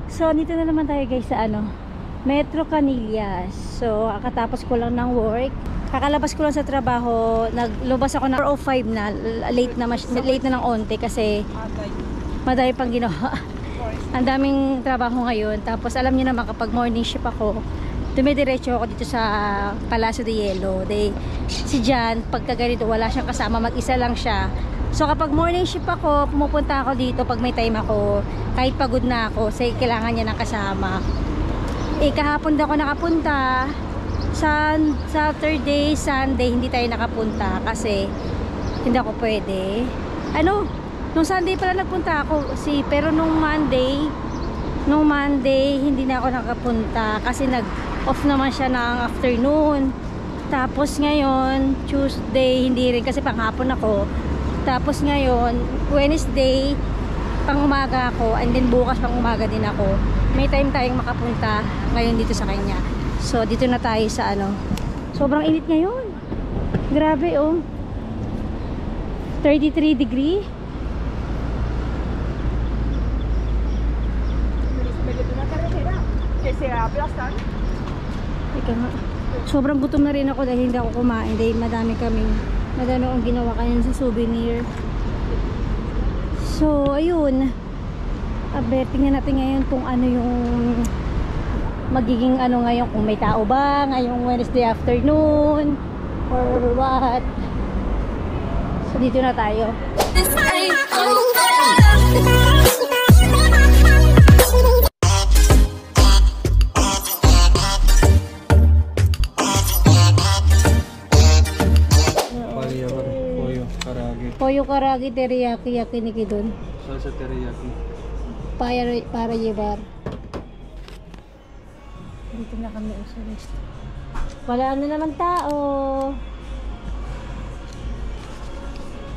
So, dito na naman tayo guys sa ano, Metro Canillas. So, kakatapos ko lang ng work. Kakalabas ko lang sa trabaho. Naglabas ako ng 4:05 na. Late na ng onte kasi madami pang ginawa. Ang daming trabaho ngayon. Tapos alam niyo naman kapag morning shift ako, dumidiretso ako dito sa Palacio de Hielo. Si Jan, pagka ganito, wala siyang kasama. Mag-isa lang siya. So kapag morning shift ako, pumupunta ako dito pag may time ako. Kahit pagod na ako, say kailangan niya ng kasama. Kahapon daw ako nakapunta. Saturday, Sunday, hindi tayo nakapunta kasi hindi ako pwede. Nung Sunday pala nagpunta ako. Pero nung Monday, hindi na ako nakapunta kasi nag-off naman siya ng afternoon. Tapos ngayon, Tuesday, hindi rin kasi panghapon ako. Tapos ngayon, Wednesday, pang umaga ako, and then bukas pang umaga din ako. May time tayong makapunta ngayon dito sa kanya. So, dito na tayo sa ano. Sobrang init ngayon. Grabe, oh. 33 degree. Ika nga. Sobrang gutom na rin ako dahil hindi ako kumain. Dahil madami akong ginawa kanina sa souvenir. So, ayun. Tingnan natin ngayon kung ano yung magiging ano ngayon, kung may tao ba ngayong Wednesday afternoon or what. So, dito na tayo. Pollo karagi teriyaki yakiniki doon. Salsa teriyaki. Para llevar. Dito na kami sa rest. Wala na naman tao.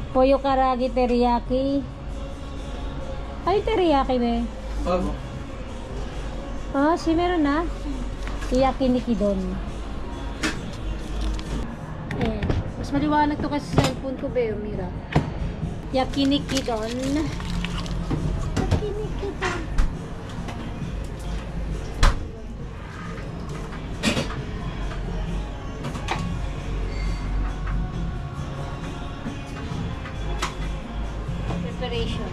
Pollo karagi teriyaki. Ay, teriyaki ba? Meron na. Yakiniki doon. Mas maliwanag to kasi sa cellphone ko ba, Mira. Yakiniki don. Yakiniki don. Preparation.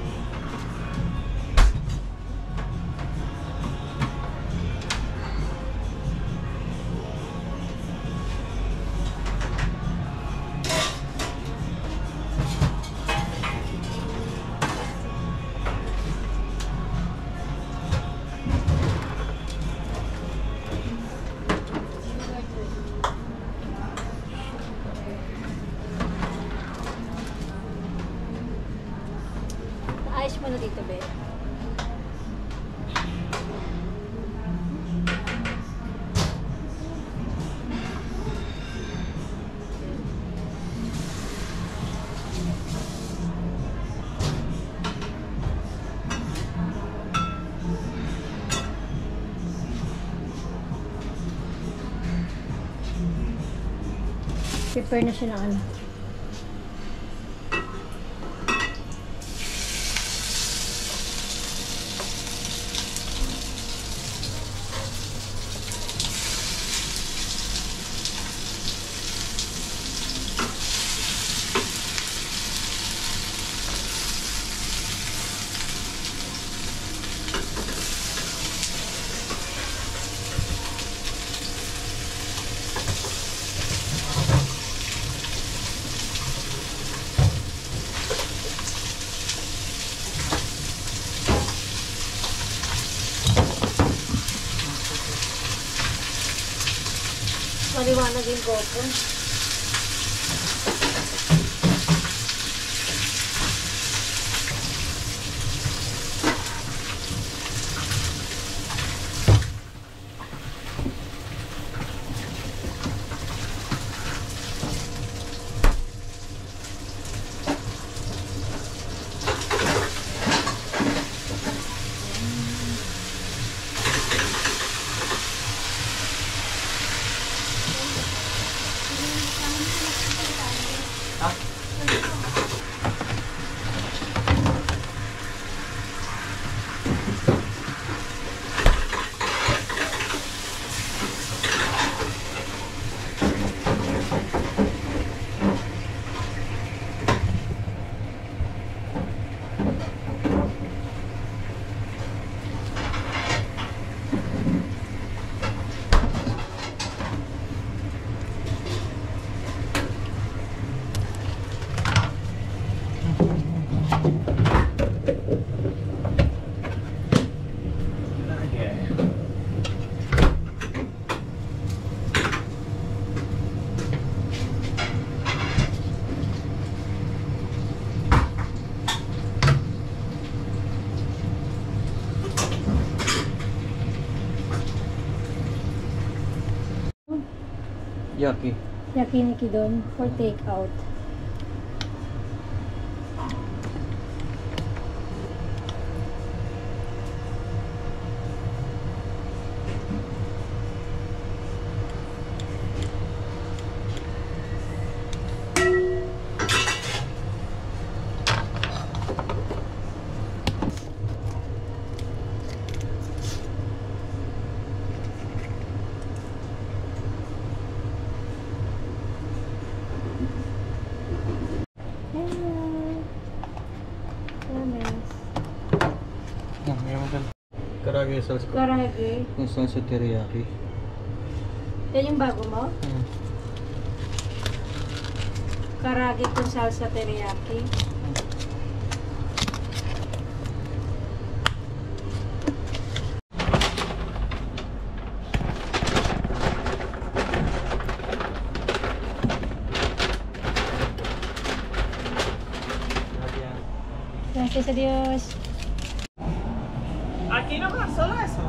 Ayos mo na dito, be. Prepare na siya ng ano. Maliwanag yung GoPro. Yaki. Yakiniki doon for take out. Karage sauce ko. Karage. Yung salsa teriyaki. Yan yung bago mo? Karage kung salsa teriyaki. Gracias a Dios. Aquí nomás, solo eso.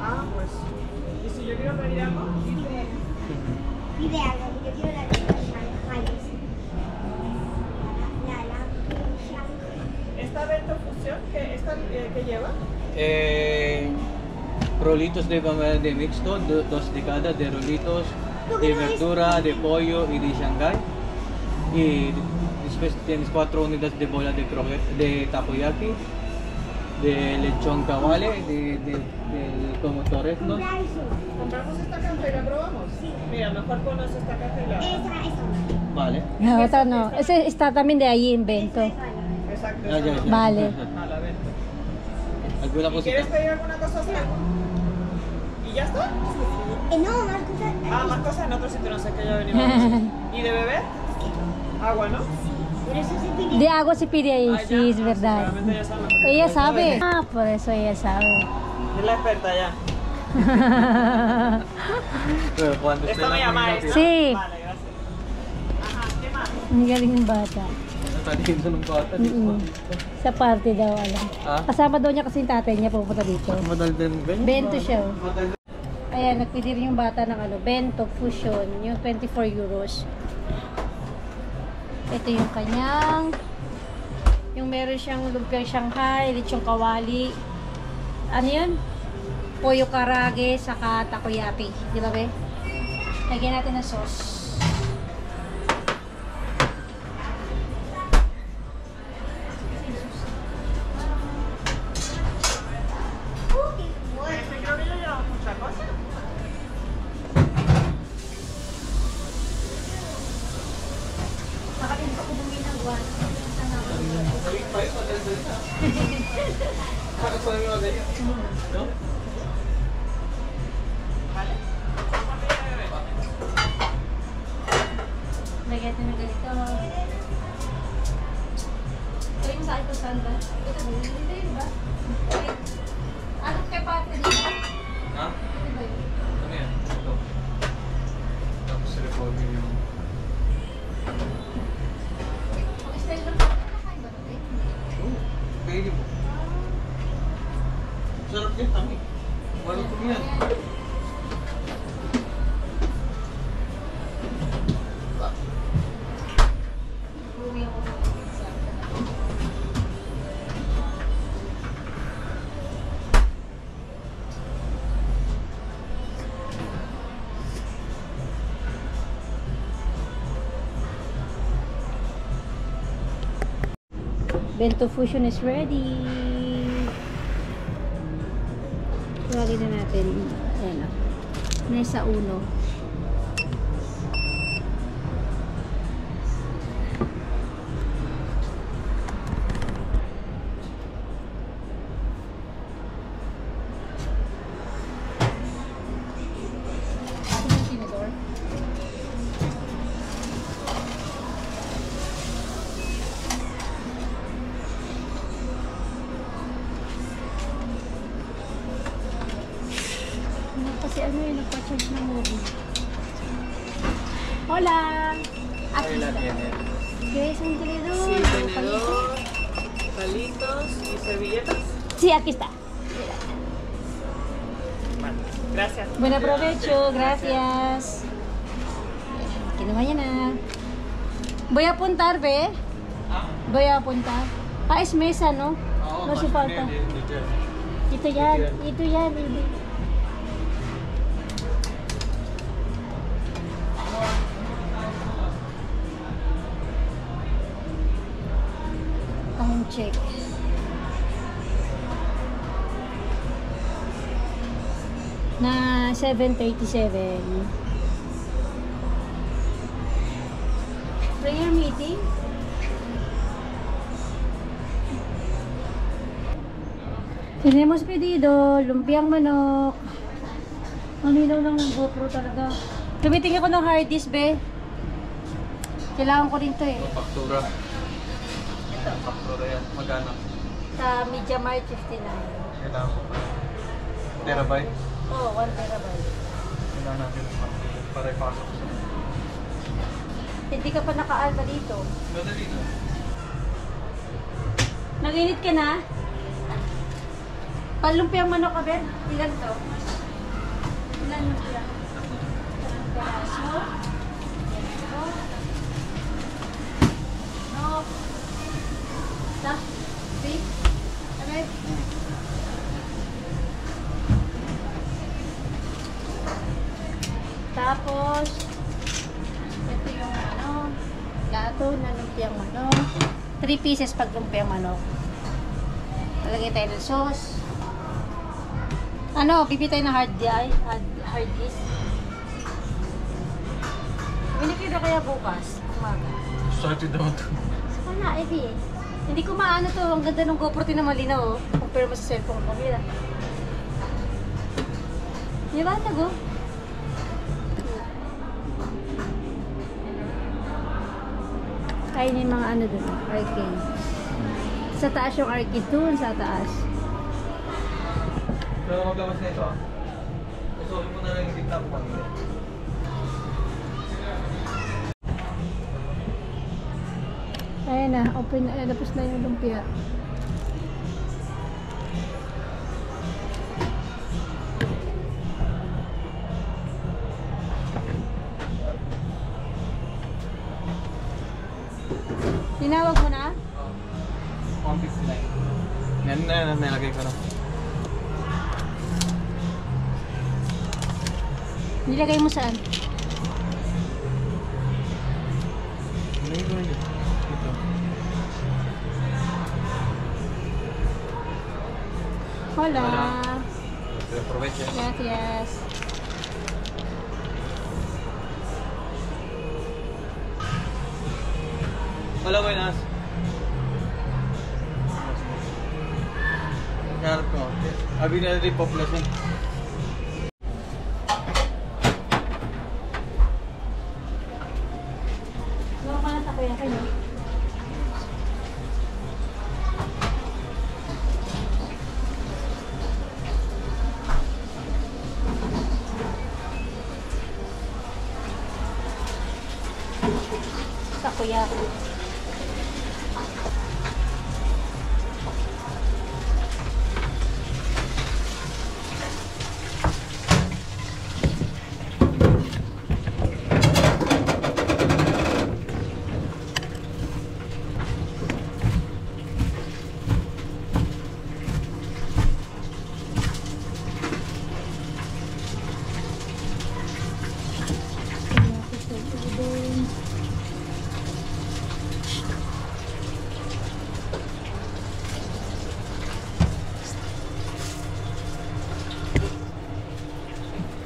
Ah, pues. ¿Y si yo quiero pedir algo? Pide algo, yo quiero la de Shanghai. La Shanghai. ¿Esta Bento Fusión que lleva? Rolitos de mixto, dos de cada, de rolitos, de verdura, de pollo y de Shanghai. Y después tienes 4 unidades de bola de takoyaki, de lechón kawale, de como torreznos. ¿Compramos esta caja y la probamos? Sí. Mira, mejor pones esta caja y la... Esa. No, esta no. Ese está también de ahí en Bento. Exacto. Ah, ya, ya. Vale. Ah, la Bento. ¿Alguna ¿Y cosita? quieres pedir alguna cosa así? ¿Y ya está? No, más cosas. Ah, más cosas en otro sitio, no sé qué ya venimos. ¿Y de beber? Agua, ¿no? Por eso se pide. De agua se pide ahí, Ah, ya. sí, es Ah, verdad. seguramente ya saben. Ella sabe. Ah, por eso ella sabe. Es la experta ya. Pero cuando esté Esto me la llama comida, esta. Sí. Vale, gracias. Ajá, ¿qué más? Ang galing ng bata. Natalihin sa ng bata, di ba? Sa party daw, alam. Ah? Kasama daw niya kasi yung tatay niya pupunta dito. Madal din ganyan. Bento siya. Oh. Madal. Ayan, nagpili rin yung bata ng Bento Fusion, yung 24 euros. Ito yung kanyang, yung meron siyang lumpiang Shanghai, lechong kawali. Ano yun? Pollo karage, saka takoyaki. Di ba, be? Lagyan natin ng sauce. Creo que yo llevo muchas cosas. Nakalimpa ko bumili ng guwan. No? Lagyan natin ng ganito. Ito yung sa akin kung saan ba? Ito ba? Hindi yun ba? Ano kay pati dito? Ha? Ito ba yun? Ano yan? Ito. Tapos reforming yung... Pag-style lang pati, nakain ba ito? Oo, pwede mo. Sarap yan, tami. Wala ko yan. Uwi ako sa Bento Fusion is ready. Tawagin na natin. Ayan o. Nasa uno. Ano yung tinador? Ano kasi ano yun, nagpa-charge ng movie. Hola! Aquí Ay, lahat está. yan eh. ¿Qué es un tenedor? Sí, ¿Un tenedor, palitos y servilletas. Sí, aquí está. Vale, gracias. Buen provecho, gracias. naman yan ah. Voy a apuntar, be. Voy a apuntar. Ah, es mesa, no? No se falta. Ito yan. Ito yan, baby. Time check. Na 7:37. Prayer meeting? Tenemos pedido, lumpiang manok. Ang linaw ng GoPro talaga. Tumitingin ko ng hard disk, be. Kailangan ko rin to eh. Faktura. Ito. Faktura yan. Magkano? Sa Media Mart 59. Kailangan ko pa. Terabyte? Oh, 1 terabyte. Kailangan natin ng faktura para ipasok sa... Hindi ka pa naka-alba dito. Madali na. Nag-init ka na? Palumpiang manok ka, Ben? Ilan to? Ilan mo sila? Ilang peraso? Ito. No. Ito. 3. Okay. Tapos, ito yung ano, gato na lumpiang manok. 3 pieces pag lumpiang manok. Lalagay tayo ng sauce. Ano, bibili tayo ng hard disk. Binigay na kaya bukas, umaga. Started naman ito. Saka na, Eddie. Hindi ko maano to, ang ganda ng GoPro na malinaw oh. Compare mo sa cellphone ko, mira. Di ba, tago? Kain yung mga ano dun, arcade. Sa taas yung arcade dun, sa taas. Pero maglabas na ito ah. Usulin mo na lang yung TikTok ko kanina. Ayan na, open na, tapos na yung lumpia. Tinawag mo na? 159. Nilagay ko na. Nilagay mo saan? Nilagay ko na yun. Ito. Hola. Aprovecha. Gracias. Hola, buenas. Harap ko. Abinadri population. Meron ka na takoyaki, no? Takoyaki.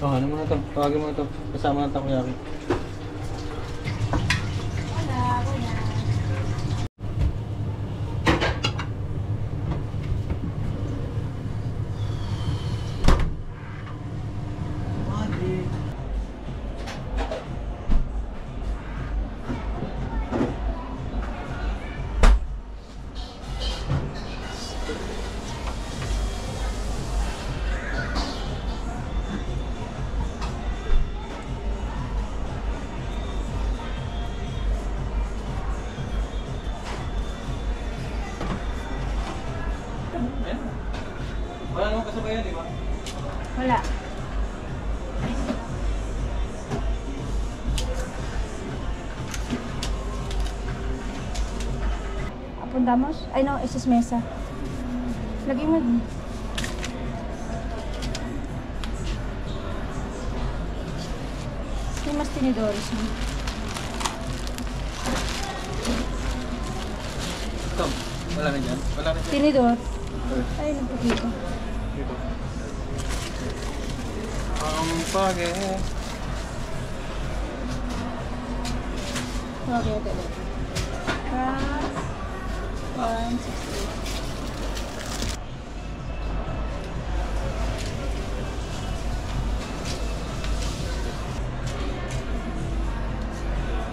Oh, ano muna ito? Tawagin mo ito. Kasama ng takoyaki. Hola, buenas. Ayan. Wala namang kasabayan, di ba? Wala. apuntamos? Ay no, esa es mesa. Lagay mo din. May mas tinidores mo. Ito, wala na dyan. Wala na dyan. Tinidor. Okay. Ay, nagpapito. Dito. Page. Okay, ito. Plus 160.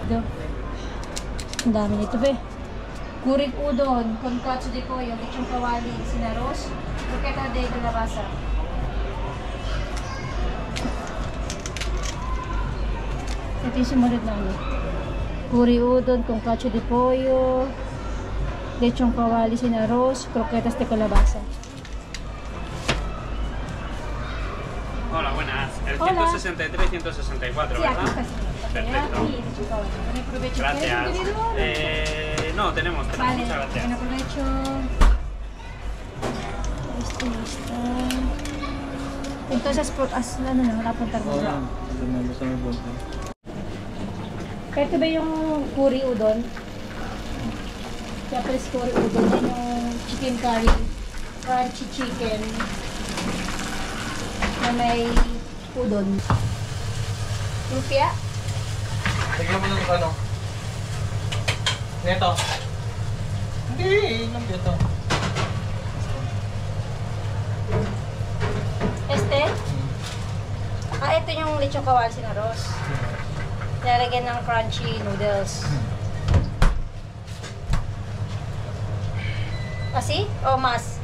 Ito. Ang dami nito, be. Kurik udon, tonkatsu de pollo, lechong kawali, sinaros, croqueta de calabasa. Ito yung sumunod na ano. Kuri udon, tonkatsu de pollo, lechong kawali, sinaros, croquetas de calabasa. Hola, buenas. El Hola. 163 y 164, Sí, aquí ¿verdad? está. Perfecto. Aquí, lechong kawali. Buen provecho. Gracias. ¿Quieres un tenedor? No, tenemos. Vale, Muchas gracias. buen provecho. Listo. Entonces, ano na, napuntar mo. Oo, basta may bulto. Ito ba yung curry udon? Japanese curry udon. Yan yung chicken curry. Crunchy chicken. Na may udon. Lumpia? Tignan mo ng ano. Neto. Hindi, ilang ito. Este? Ah, ito yung lechong kawali sinaros. Nilalagyan ng crunchy noodles. Kasi? O mas?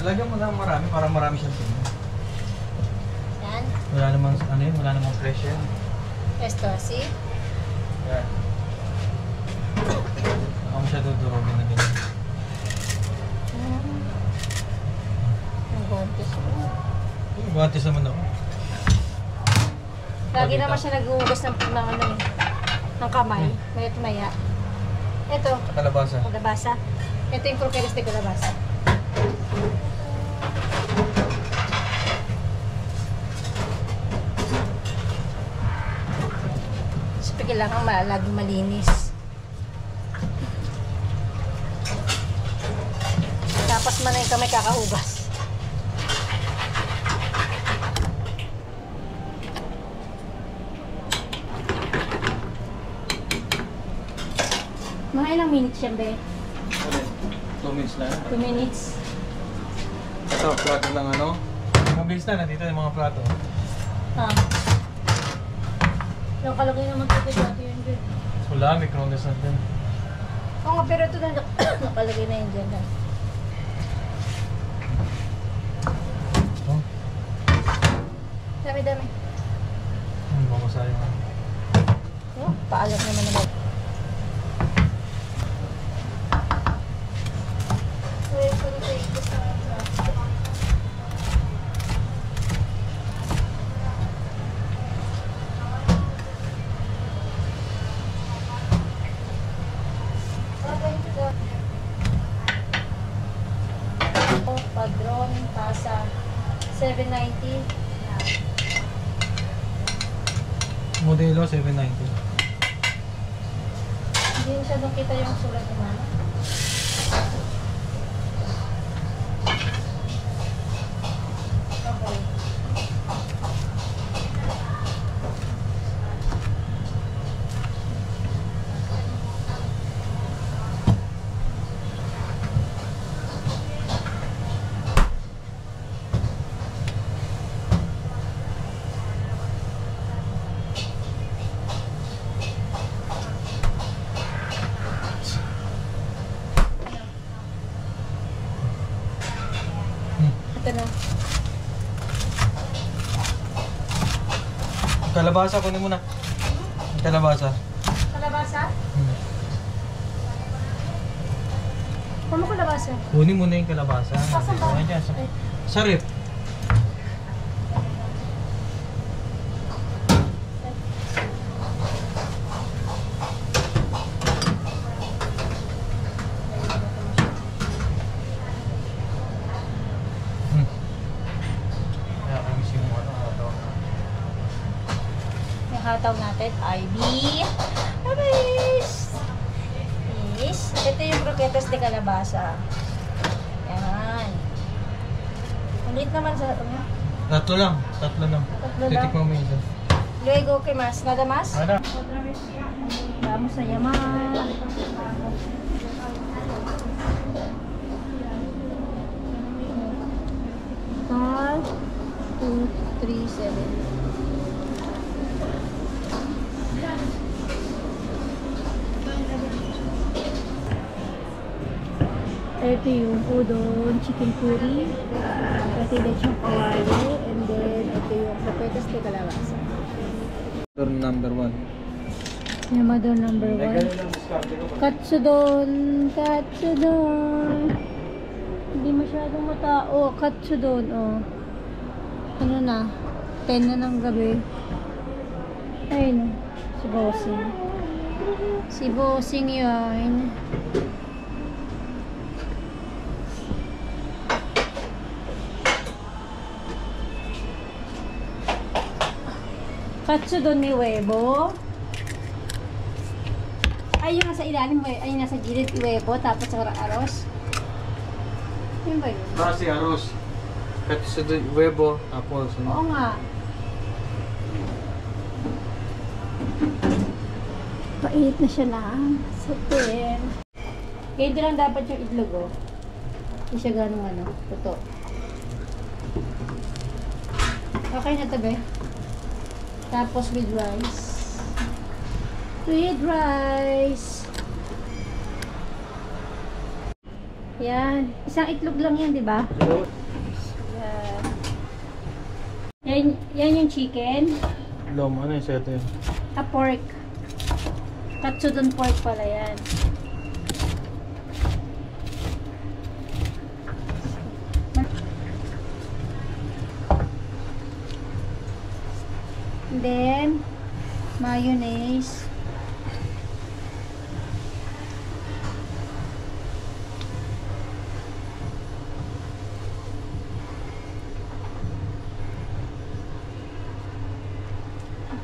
Lagyan mo lang marami para marami siyang tingin. Yan. Wala namang ano yun, wala namang fresh yan. Esto, así. Yan. Ako mo siya dudurogin na ganyan. Ang gontes. Guwantes naman ako. Lagi naman siya nag-uugas ng ano eh, ng kamay. Mayat maya. Ito, Kalabasa. kalabasa. Ito yung croquetas de calabasa. So, kailangan laging malinis. Tapos man na yung kamay kakahugas. Mga ilang minutes yan, be? 2 minutes na. 2 minutes. Ito, plato ng ano. Mabilis na, nandito yung mga plato. Ah. Yung kalagay naman ito dati yun dyan. Wala, microondas na din. Oo nga, pero ito na nakalagay na yun dyan. Oh, Dami-dami. mamasayang. Oh, paalam naman naman. Padron, tasa, 790. Modelo 790. Hindi masyadong kita yung sulat ni Mama. Okay. Ito na. Kalabasa, kunin mo na. Kalabasa. Kalabasa? Ano kalabasa? Kunin mo na yung kalabasa. Saan ba? Dyan, Ay. sa rep. hataw natin ay beef. Ito yung croquetas de calabasa. Yan. Ulit naman sa ano? Tatlo lang. Tatlo lang. Titikman mo isa. Luego, ¿qué más? ¿Nada más? Ada. Vamos a llamar. 2, 3, 7. Ito yung udon, chicken curry, pati lechong kawayo, and then ito yung croquetas de calabasa. Number 1. Yamadon number 1. Katsudon, katsudon. Hindi masyadong matao. Katsudon, oh. Ano na? 10 na ng gabi. Ayun, si Bossing. Si Bossing yun. Katsudon may huevo. Ay, yung nasa ilalim, ay yung nasa gilid, huevo, tapos sa aros. Yun ba yun? Basi arroz. Katsudon, huevo, tapos. Oo nga. Pait na siya lang. Satin. Ganito lang dapat yung itlog, oh. Hindi siya ganong ano, totoo. Okay na to, be. Tapos with rice. With rice. Yan. Isang itlog lang yan, di ba? Yan. Yan yung chicken. Lom, ano yung sete? Pork. Katsudon pork pala yan. And then, mayonnaise.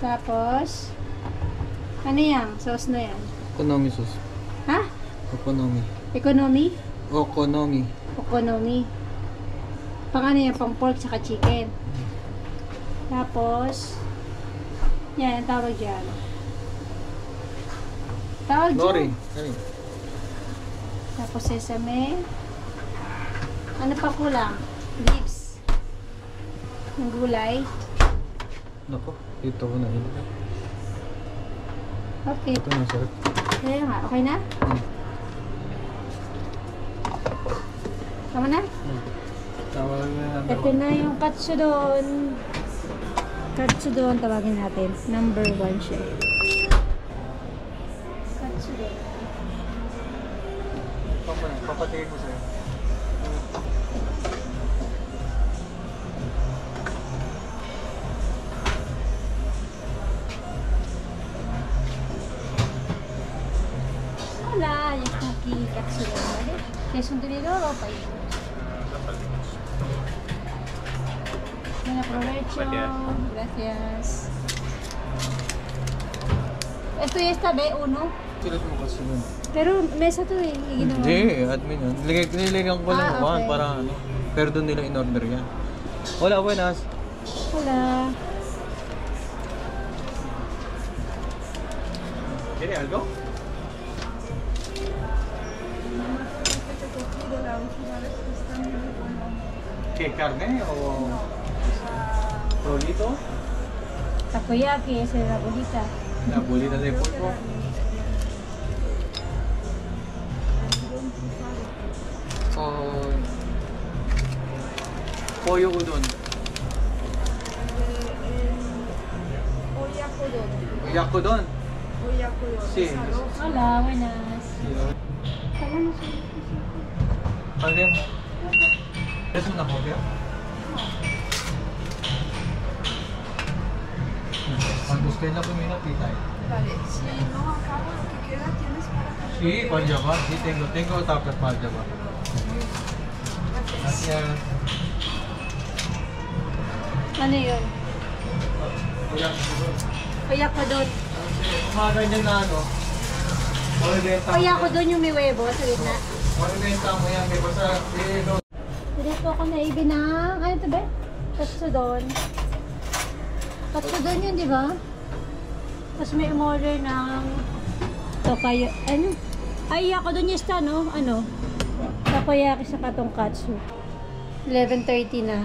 Tapos, ano yan? Sauce na yan. Okonomi sauce. Ha? Okonomi. Economy? Okonomi. Okonomi. Pang ano yan? Pang pork saka chicken. Tapos, yan, ang tawag dyan. Tawag Nori. dyan. Ano? Tapos sesame. Ano pa kulang? Leaves. Ng gulay. Nako, dito ko na yun. Okay. Ito na, sir. Kaya nga, okay na? Tama na? Tawag na Ito na yung katsudon. Katsudon, tawagin natin. Number 1 siya. Katsudon. Papatigay ko sa'yo. Hola, ya está aquí katsudon, ¿vale? ¿Qué es un tenedor o país? Buen aprovecho. Gracias. Esto ya está B1. Sulat mo kasi dun. Pero mesa to eh. Ginawa. Hindi, admin yun. Nilagyan ko lang okay. one para ano. Pero doon nila in-order yan. Hola, buenas. Hola. ¿Quiere algo? ¿Qué carne o rolito? Takoyaki, esa es la bolita. La bolita de pulpo. Pollo udon. Oyakodon. Sí. Hola, buenas. ¿Alguien? ¿Es una copia? Cuando usted la comida pita. Vale, si no acabo lo que queda, ¿tienes para que Sí, para llevar, sí tengo tapas para llevar. Gracias. Ano yun? Oyakodon. Kaya ko doon. Mga ganyan na ano. Kaya ko doon yung may webo sa gitna. Ornenta mo yan, di ba sa Dito ako naibi ng, ano ito ba? Katsudon. Katsudon yun, di ba? Tapos may umorder ng tokayo, ano? Ay, ako doon yung sta, no? Ano? Takoyaki sa katongkatsu. 11:30 na.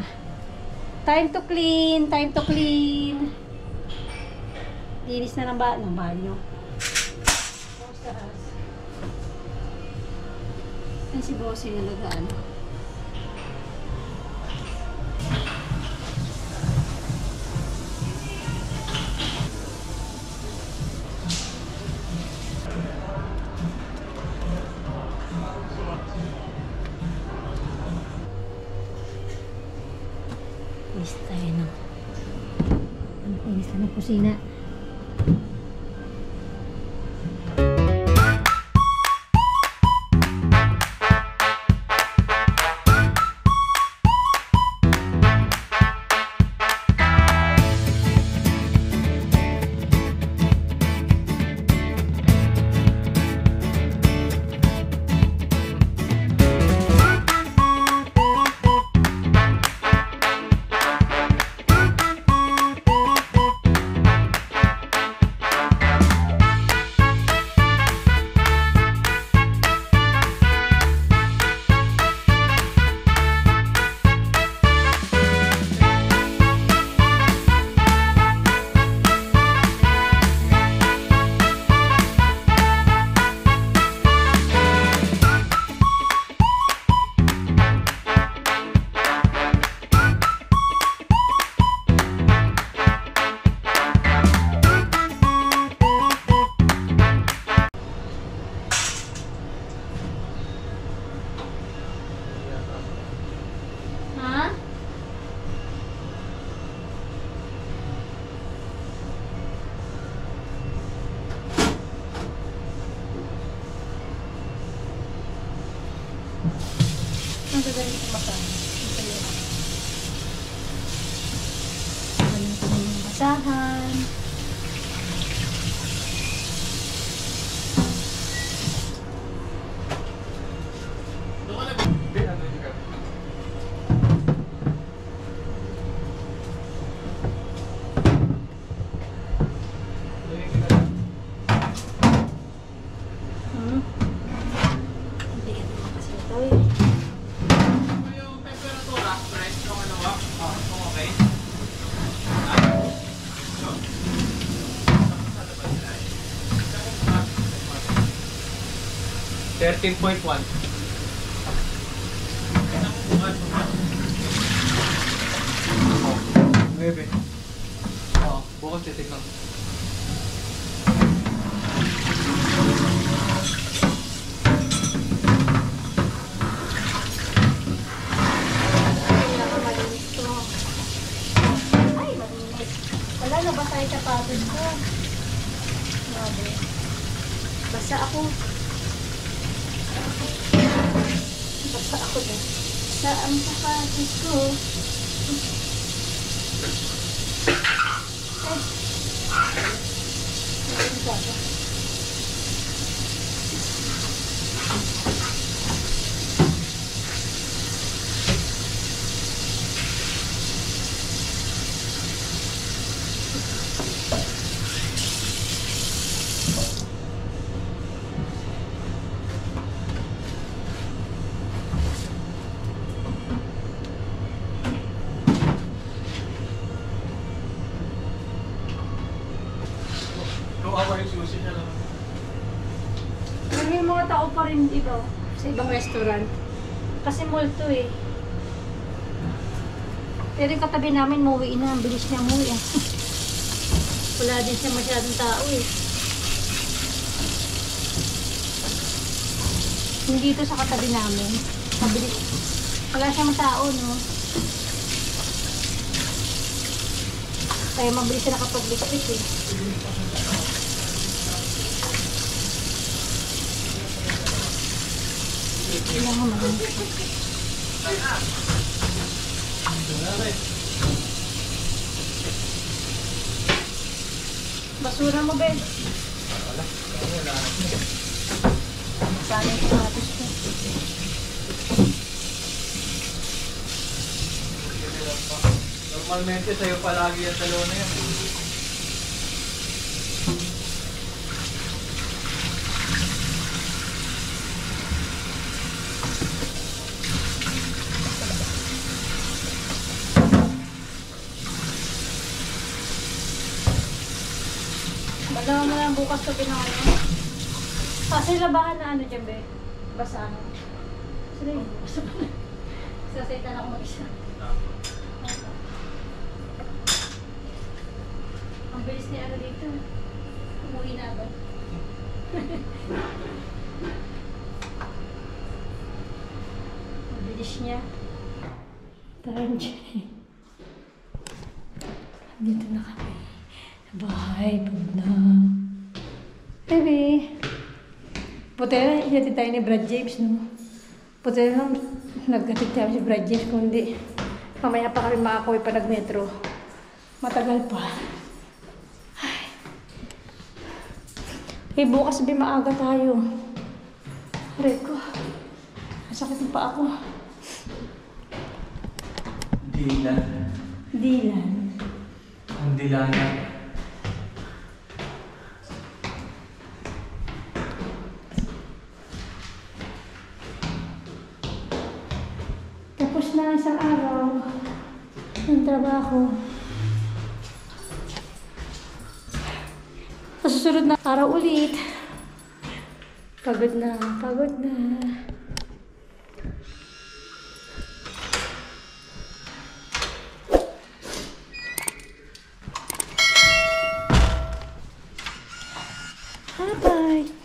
Time to clean, time to clean. Linis na ng banyo. Yan si Bossy nalagaan. Linis tayo ng linis na ng kusina. Ha? Ang gagawin ko makan. Ano ko yung basahan. Hmm? Bigat naman kasi ito eh. Yung temperatura, price ng ano ba? Kung okay. 13.1. Bebe. Oo, bukas titignan. Pinakamalinis to. Ay, malinis. Wala, nabasa yung sapatos ko. Grabe. Basa ako. Basa ako din. Sa ang sapatos ko. Ano ba? Kawawa yung sushi niya lang. Pero may mga tao pa rin iba sa ibang restaurant. Kasi mall to eh. Pero yung katabi namin, muwi na. Ang bilis niya muwi ah. Wala din siya masyadong tao eh. Hindi dito sa katabi namin. Mabilis. Wala siyang tao, no? Kaya mabilis siya nakapag-liquid eh. Kailangan mabilis. basura mo, Ben. Wala. Wala na. Sana yung kamatis ko. Normalmente sa'yo palagi yung talo na yan. Malaman mo lang bukas to pinakaano. Kasi labahan na ano dyan, be? Basa ano? Sila yung basa pa na. Sasaitan ako mag-isa. Ang bilis ni ano dito. Umuwi na ba? Ang bilis niya. Taranji. Dito na kami. Bahay, pagod na. Baby. Puti na, ihatid tayo ni Brad James, no? Puti na lang, naghatid tayo si Brad James, kundi mamaya pa kami makakuwi pa nag-metro. Matagal pa. Ay. Eh, bukas ba maaga tayo? Aray ko. Masakit na pa ako. Dilan. Dilan. Ang dilanan. Tapos na isang araw ng trabaho. Sa susunod na araw ulit. Pagod na, pagod na. Bye-bye.